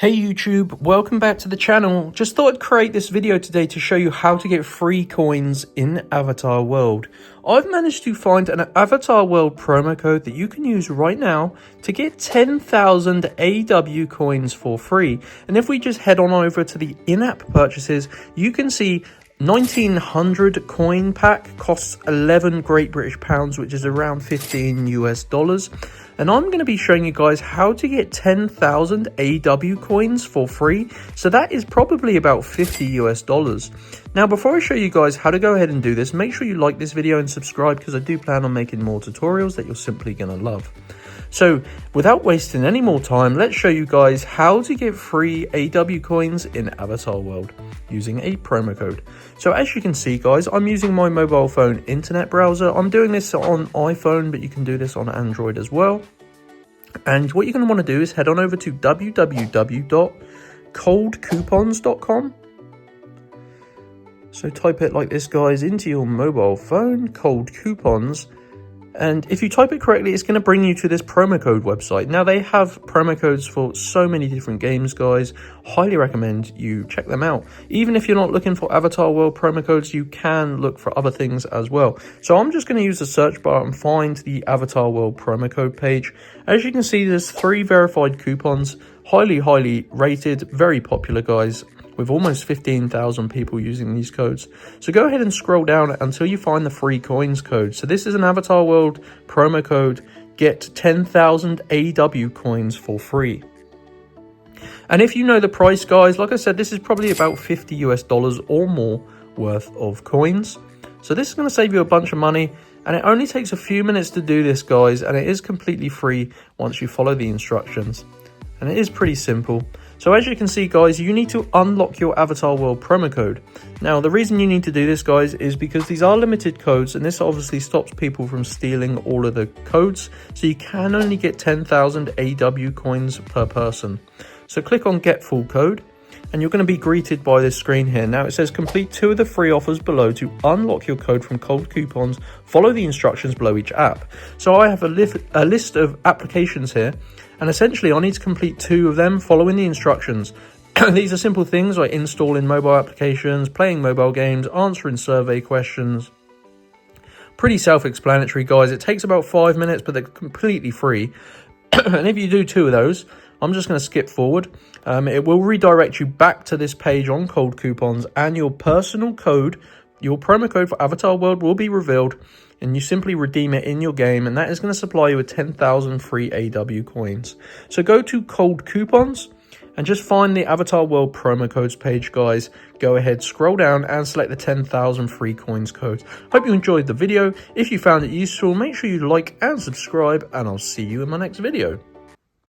Hey YouTube, welcome back to the channel. Just thought I'd create this video today to show you how to get free coins in Avatar World. I've managed to find an Avatar World promo code that you can use right now to get 10,000 AW coins for free. And if we just head on over to the in-app purchases, you can see 1900 coin pack costs 11 Great British pounds, which is around 15 US dollars. And I'm going to be showing you guys how to get 10,000 AW coins for free. So that is probably about 50 US dollars. Now, before I show you guys how to go ahead and do this, make sure you like this video and subscribe because I do plan on making more tutorials that you're simply going to love. So without wasting any more time, let's show you guys how to get free AW coins in Avatar World using a promo code. So as you can see guys, I'm using my mobile phone internet browser. I'm doing this on iPhone, but you can do this on Android as well. And what you're going to want to do is head on over to www.coldcoupons.com. So type it like this guys into your mobile phone, cold coupons. And if you type it correctly, it's going to bring you to this promo code website. Now, they have promo codes for so many different games, guys. Highly recommend you check them out. Even if you're not looking for Avatar World promo codes, you can look for other things as well. So I'm just going to use the search bar and find the Avatar World promo code page. As you can see, there's 3 verified coupons. Highly rated, very popular, guys, with almost 15,000 people using these codes. So go ahead and scroll down until you find the free coins code. So this is an Avatar World promo code, get 10,000 AW coins for free. And if you know the price, guys, like I said, this is probably about 50 US dollars or more worth of coins. So this is going to save you a bunch of money, and it only takes a few minutes to do this, guys, and it is completely free once you follow the instructions. And it is pretty simple. So as you can see, guys, you need to unlock your Avatar World promo code. Now, the reason you need to do this, guys, is because these are limited codes, and this obviously stops people from stealing all of the codes. So you can only get 10,000 AW coins per person. So click on Get Full Code, and you're going to be greeted by this screen here. Now, it says complete 2 of the free offers below to unlock your code from Cold Coupons. Follow the instructions below each app. So I have a list of applications here, and essentially I need to complete 2 of them following the instructions. These are simple things like installing mobile applications, playing mobile games, answering survey questions. Pretty self-explanatory, guys. It takes about 5 minutes, but they're completely free. And if you do 2 of those, I'm just going to skip forward. It will redirect you back to this page on Cold Coupons, and your personal code, your promo code for Avatar World will be revealed, and you simply redeem it in your game, and that is going to supply you with 10,000 free AW coins. So go to Cold Coupons and just find the Avatar World promo codes page, guys. Go ahead, scroll down and select the 10,000 free coins code. Hope you enjoyed the video. If you found it useful, make sure you like and subscribe, and I'll see you in my next video.